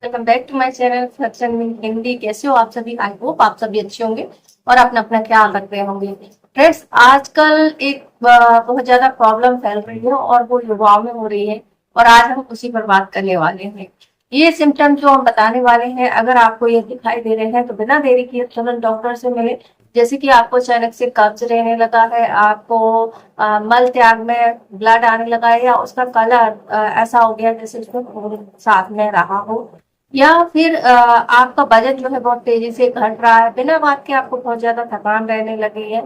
Welcome back to my channel सत्संग में हिंदी। कैसे हो आप सभी? आई होप आप सभी अच्छे होंगे और अपना अपना ख्याल रख रहे होंगे। फ्रेंड्स, आजकल एक बहुत ज्यादा प्रॉब्लम फैल रही है और वो युवाओं में हो रही है और आज हम उसी पर बात करने वाले हैं। ये सिम्टम जो हम बताने वाले हैं, अगर आपको ये दिखाई दे रहे हैं तो बिना देरी किए तुरंत डॉक्टर से मिले। जैसे कि आपको अचानक से कब्ज रहने लगा है, आपको मल त्याग में ब्लड आने लगा है, या उसका कलर ऐसा हो गया जैसे उसमें खून साथ में रहा हो, या फिर आपका वजन जो है बहुत तेजी से घट रहा है, बिना बात के आपको बहुत ज्यादा थकान रहने लगी है,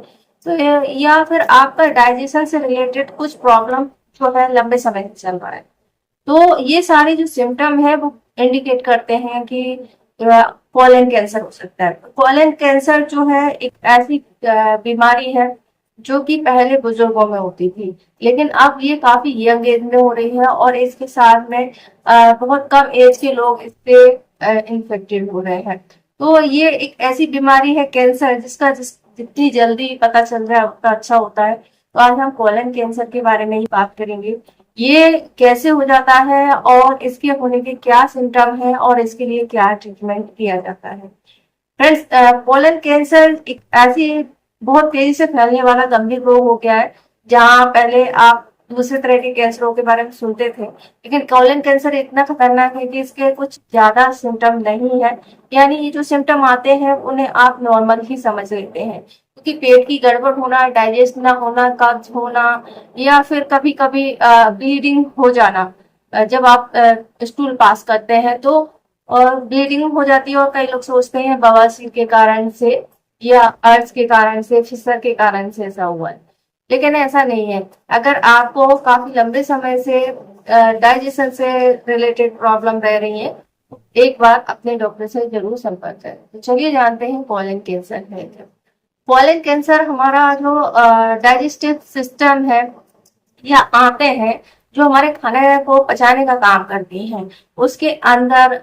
तो या फिर आपका डाइजेशन से रिलेटेड कुछ प्रॉब्लम जो है लंबे समय से चल रहा है, तो ये सारे जो सिम्टम है वो इंडिकेट करते हैं कि कोलन कैंसर हो सकता है। कोलन कैंसर जो है एक ऐसी बीमारी है जो कि पहले बुजुर्गों में होती थी, लेकिन अब ये काफी यंग एज में हो रही है और इसके साथ में बहुत कम एज के लोग इससे इन्फेक्टेड हो रहे हैं। तो ये एक ऐसी बीमारी है कैंसर जिसका जितनी जल्दी पता चल रहा है उतना अच्छा होता है। तो आज हम कोलन कैंसर के बारे में ही बात करेंगे। ये कैसे हो जाता है और इसके होने के क्या सिम्टम है और इसके लिए क्या ट्रीटमेंट किया जाता है। फ्रेंड्स, कोलन कैंसर एक ऐसी बहुत तेजी से फैलने वाला गंभीर रोग हो गया है, जहां पहले आप दूसरे तरह के कैंसरों के बारे में सुनते थे, लेकिन कोलन कैंसर इतना खतरनाक है कि इसके कुछ ज्यादा सिम्टम नहीं है। यानी ये जो सिम्टम आते हैं उन्हें आप नॉर्मल ही समझ लेते हैं, क्योंकि पेट की गड़बड़ होना, डाइजेस्ट ना होना, कब्ज होना, या फिर कभी कभी ब्लीडिंग हो जाना, जब आप स्टूल पास करते हैं तो और ब्लीडिंग हो जाती है, और कई लोग सोचते हैं बवासीर के कारण से या अर्श के कारण से, फिसर के कारण से ऐसा हुआ है, लेकिन ऐसा नहीं है। अगर आपको काफी लंबे समय से डाइजेशन से रिलेटेड प्रॉब्लम रह रही है, तो एक बार अपने डॉक्टर से जरूर संपर्क करें। तो चलिए जानते हैं कोलन कैंसर है क्या। कोलन कैंसर हमारा जो डाइजेस्टिव सिस्टम है या आंतें हैं, जो हमारे खाने को पचाने का काम करती हैं, उसके अंदर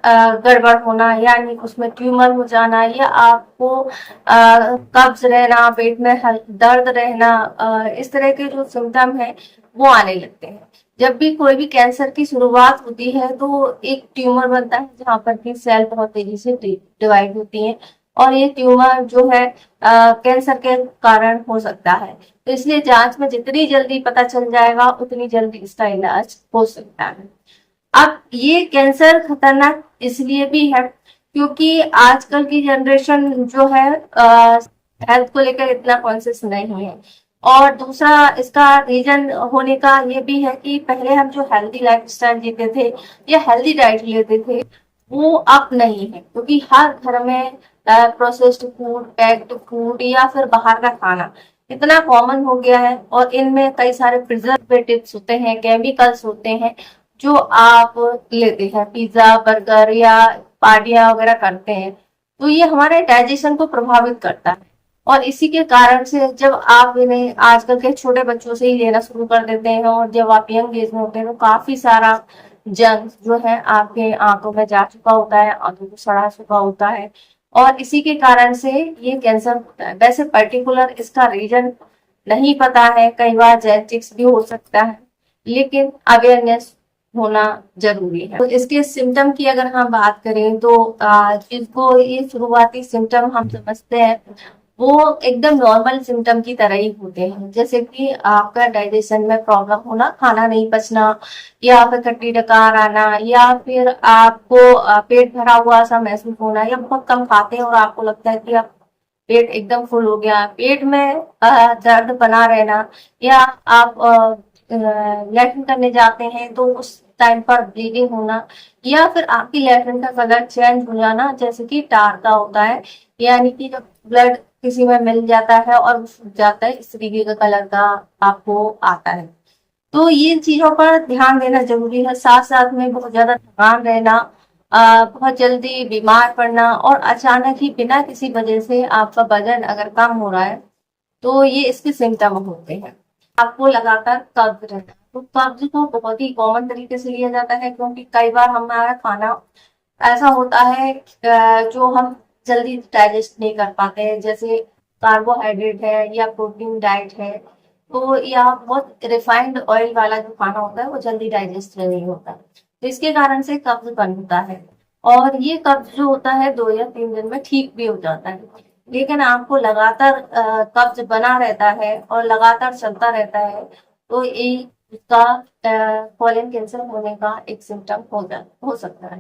गड़बड़ होना, यानी उसमें ट्यूमर हो जाना, या आपको कब्ज रहना, पेट में दर्द रहना, इस तरह के जो सिम्टम है वो आने लगते हैं। जब भी कोई भी कैंसर की शुरुआत होती है तो एक ट्यूमर बनता है जहां पर की सेल बहुत तेजी से डिवाइड होती है, और ये ट्यूमर जो है कैंसर के कारण हो सकता है। तो इसलिए जांच में जितनी जल्दी पता चल जाएगा उतनी जल्दी इसका इलाज हो सकता है। अब ये कैंसर खतरनाक इसलिए भी है क्योंकि आजकल की जनरेशन जो है हेल्थ को लेकर इतना कॉन्शियस नहीं है, और दूसरा इसका रीजन होने का ये भी है कि पहले हम जो हेल्दी लाइफ स्टाइल जीते थे या हेल्दी डाइट लेते थे वो अब नहीं है, क्योंकि हर घर में प्रोसेस्ड फूड, पैक्ड फूड, या फिर बाहर का खाना इतना कॉमन हो गया है, और इनमें कई सारे प्रिजर्वेटिव्स होते हैं, केमिकल्स होते हैं, जो आप लेते हैं, पिज्जा, बर्गर, या पार्टियां वगैरह करते हैं, तो ये हमारे डाइजेशन को प्रभावित करता है। और इसी के कारण से जब आप इन्हें आजकल के छोटे बच्चों से ही लेना शुरू कर देते हैं, और जब आप यंग एज में होते हैं तो काफी सारा जंक जो है आपके आंतों में जा चुका होता है, आंतों को सड़ा चुका होता है, और इसी के कारण से ये कैंसर होता है। वैसे पर्टिकुलर इसका रीजन नहीं पता है, कई बार जेनेटिक्स भी हो सकता है, लेकिन अवेयरनेस होना जरूरी है। तो इसके सिम्टम की अगर हम बात करें तो जिसको ये शुरुआती सिम्टम हम समझते हैं वो एकदम नॉर्मल सिम्टम की तरह ही होते हैं, जैसे कि आपका डाइजेशन में प्रॉब्लम होना, खाना नहीं पचना, या फिर खट्टी डकार आना, या फिर आपको पेट भरा हुआ सा महसूस होना, या बहुत कम खाते हैं और आपको लगता है कि आप पेट एकदम फुल हो गया, पेट में दर्द बना रहना, या आप लैट्रिन करने जाते हैं तो उस टाइम पर ब्लीडिंग होना, या फिर आपकी लैट्रिन का कलर चेंज हो जाना, जैसे कि टार का होता है, यानी कि जब ब्लड किसी में मिल जाता है और सूख जाता है, इस तरीके का कलर का आपको आता है। तो ये चीजों पर ध्यान देना जरूरी है। साथ साथ में बहुत ज्यादा थकान रहना, बहुत जल्दी बीमार पड़ना, और अचानक ही बिना किसी वजह से आपका वजन अगर कम हो रहा है, तो ये इसके सिम्टम होते हैं। आपको लगातार कब्ज रहना, तो कब्ज को बहुत ही कॉमन तरीके से लिया जाता है, क्योंकि कई बार हमारा खाना ऐसा होता है जो हम जल्दी डाइजेस्ट नहीं कर पाते हैं, जैसे कार्बोहाइड्रेट है या प्रोटीन डाइट है, तो या बहुत रिफाइंड ऑयल वाला जो खाना होता है वो जल्दी डाइजेस्ट नहीं होता, तो इसके कारण से कब्ज बनता है। और ये कब्ज जो होता है 2 या 3 दिन में ठीक भी हो जाता है। लेकिन आपको लगातार कब्ज बना रहता है और लगातार चलता रहता है, तो ये इसका कोलन कैंसर होने का एक सिम्टम हो सकता है।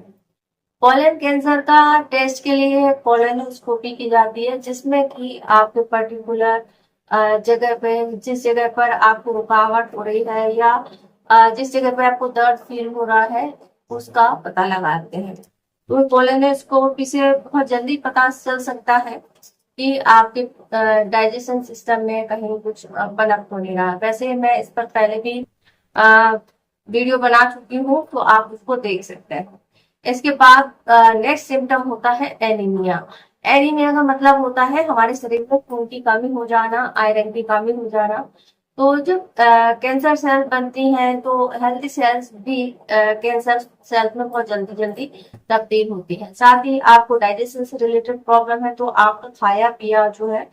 कोलन कैंसर का टेस्ट के लिए कोलोनोस्कोपी की जाती है, जिसमें कि आपके पर्टिकुलर जगह पे, जिस जगह पर आपको रुकावट हो रही है या जिस जगह पे आपको दर्द फील हो रहा है उसका पता लगाते हैं। तो कोलोनोस्कोपी से बहुत जल्दी पता चल सकता है कि आपके डाइजेशन सिस्टम में कहीं कुछ पनप तो नहीं रहा। वैसे मैं इस पर पहले भी वीडियो बना चुकी हूँ, तो आप उसको देख सकते हैं। इसके बाद नेक्स्ट सिम्टम होता है एनीमिया। एनीमिया का मतलब होता है हमारे शरीर में खून की कमी हो जाना, आयरन की कमी हो जाना। तो जब कैंसर सेल बनती हैं तो हेल्थी सेल्स भी कैंसर सेल्स में बहुत जल्दी जल्दी तब्दील होती है। साथ ही आपको डाइजेशन से रिलेटेड प्रॉब्लम है तो आपका खाया पिया जो है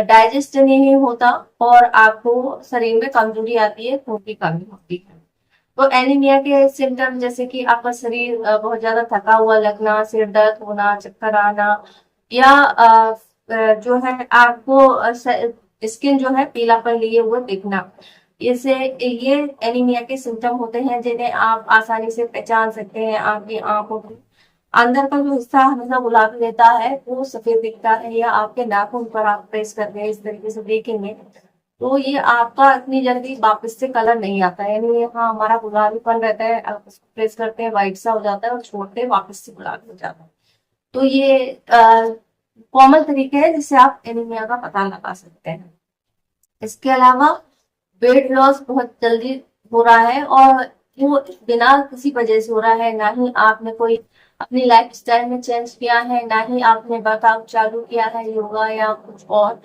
डाइजेस्ट नहीं होता और आपको शरीर में कमजोरी आती है, खून की कमी होती है। तो एनीमिया के सिम्टम जैसे कि आपका शरीर बहुत ज्यादा थका हुआ लगना, सिर दर्द होना, चक्कर आना, या जो है आपको स्किन जो है पीलापन लिए हुए दिखना, इसे ये एनीमिया के सिम्टम होते हैं जिन्हें आप आसानी से पहचान सकते हैं। आपकी आंखों के अंदर का जो हिस्सा हमेशा गुलाबी रहता है वो सफेद दिखता है, या आपके नाखून पर आप प्रेस करते हैं इस तरीके से देखेंगे तो ये आपका इतनी जल्दी वापस से कलर नहीं आता है, यानी यहाँ हमारा गुलाबीपन रहता है, आप उसको प्रेस करते हैं व्हाइट सा हो जाता है और छोड़ते हैं वापस से गुलाबी हो जाता है। तो ये कॉमन तरीके है जिससे आप एनीमिया का पता लगा सकते हैं। इसके अलावा वेट लॉस बहुत जल्दी हो रहा है, और वो बिना किसी वजह से हो रहा है, ना ही आपने कोई अपनी लाइफ स्टाइल में चेंज किया है, ना ही आपने वर्कआउट चालू किया है, योगा या कुछ और,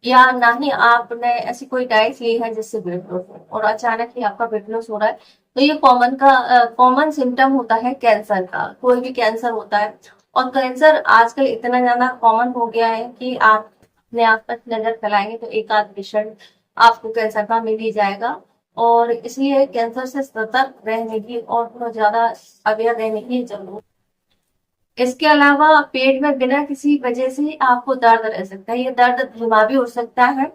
या ना ही आपने ऐसी कोई डाइट ली है जिससे वेट लॉस हो, और अचानक ही आपका वेट लॉस हो रहा है। तो ये कॉमन सिम्टम होता है कैंसर का, कोई भी कैंसर होता है। और कैंसर आजकल इतना ज्यादा कॉमन हो गया है कि आप अपने आसपास नजर फैलाएंगे तो एक आध पेशेंट आपको कैंसर का मिल ही जाएगा। और इसलिए कैंसर से सतर्क रहने की और बहुत ज्यादा अवेयर रहने की जरूरत। इसके अलावा पेट में बिना किसी वजह से आपको दर्द रह सकता है, ये दर्द धीमा भी हो सकता है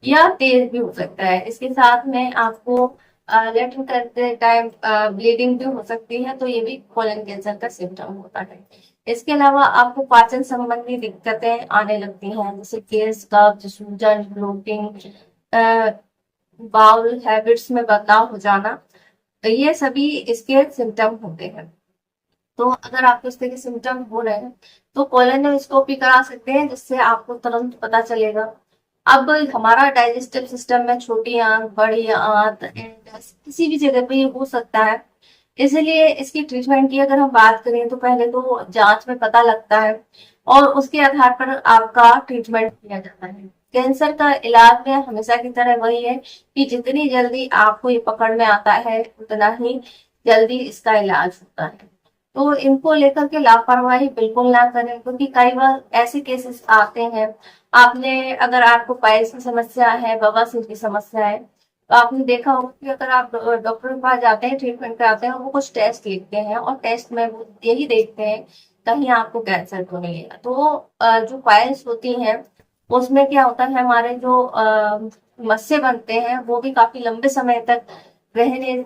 या तेज भी हो सकता है। इसके साथ में आपको लेटरिन करते टाइम ब्लीडिंग भी हो सकती है, तो ये भी कोलन कैंसर का सिम्टम होता है। इसके अलावा आपको पाचन संबंधी दिक्कतें आने लगती हैं, जैसे गैस, कब्ज, सूजन, ब्लोटिंग, बाउल हैबिट्स में बदलाव हो जाना, तो ये सभी इसके सिम्टम होते हैं। तो अगर आपको इस तरह के सिम्टम हो रहे हैं तो कोलोनोस्कोपी करा सकते हैं, जिससे आपको तुरंत पता चलेगा। अब हमारा डाइजेस्टिव सिस्टम में छोटी आंत, बड़ी आंत, किसी भी जगह पे ये हो सकता है। इसलिए इसकी ट्रीटमेंट की अगर हम बात करें तो पहले तो जांच में पता लगता है और उसके आधार पर आपका ट्रीटमेंट किया जाता है। कैंसर का इलाज में हमेशा की तरह वही है कि जितनी जल्दी आपको ये पकड़ में आता है उतना ही जल्दी इसका इलाज होता है। तो इनको लेकर के लापरवाही बिल्कुल ना करें, क्योंकि कई बार ऐसे केसेस आते हैं। आपने अगर आपको पाइल्स की समस्या है, बवासीर की समस्या है, तो आपने देखा होगा कि अगर आप डॉक्टर के पास जाते हैं, ट्रीटमेंट कराते हैं, वो कुछ टेस्ट लिखते हैं और टेस्ट में वो यही देखते हैं कहीं आपको कैंसर तो नहीं है। तो जो पाइल्स होती हैं उसमें क्या होता है, हमारे जो मस्से बनते हैं वो भी काफी लंबे समय तक रहने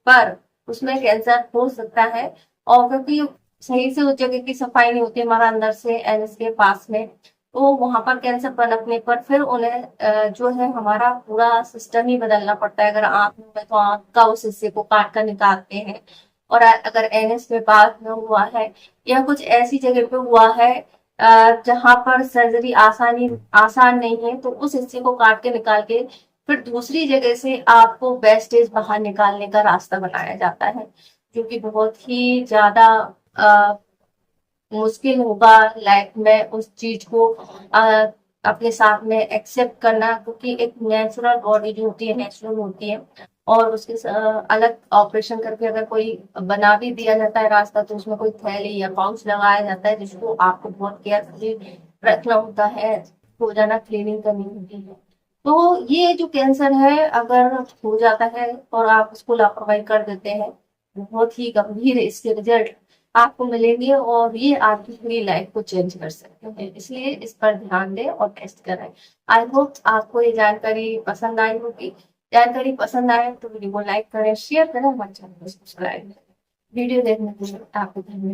पर उसमें कैंसर हो सकता है। और क्योंकि सही से उस जगह की सफाई नहीं होती हमारा अंदर से एनएस के पास में, तो वहां पर कैंसर पनपने पर फिर उन्हें जो है हमारा पूरा सिस्टम ही बदलना पड़ता है। अगर आंख में तो आंख का उस हिस्से को काट कर निकालते हैं, और अगर एनएस में पास में हुआ है या कुछ ऐसी जगह पे हुआ है जहां पर सर्जरी आसान नहीं है, तो उस हिस्से को काट के निकाल के फिर दूसरी जगह से आपको वेस्टेज बाहर निकालने का रास्ता बनाया जाता है, जो कि बहुत ही ज्यादा मुश्किल होगा लाइफ में उस चीज को अपने साथ में एक्सेप्ट करना, क्योंकि एक नेचुरल बॉडी जो होती है नेचुरल होती है, और उसके अलग ऑपरेशन करके अगर कोई बना भी दिया जाता है रास्ता, तो उसमें कोई थैली या पाउच लगाया जाता है जिसको आपको बहुत केयरफुली रखना होता है, रोजाना क्लीनिंग करनी होती है। तो ये जो कैंसर है अगर हो जाता है और आप उसको लापरवाही कर देते हैं, बहुत ही गंभीर इसके रिजल्ट आपको मिलेंगे और ये आपकी पूरी लाइफ को चेंज कर सकते हैं। इसलिए इस पर ध्यान दें और टेस्ट कराएं। आई होप आपको ये जानकारी पसंद आई होगी। जानकारी पसंद आए तो वीडियो को लाइक करें, शेयर करें, हमारे चैनल को सब्सक्राइब करें। वीडियो देखने के लिए आपको धन्यवाद।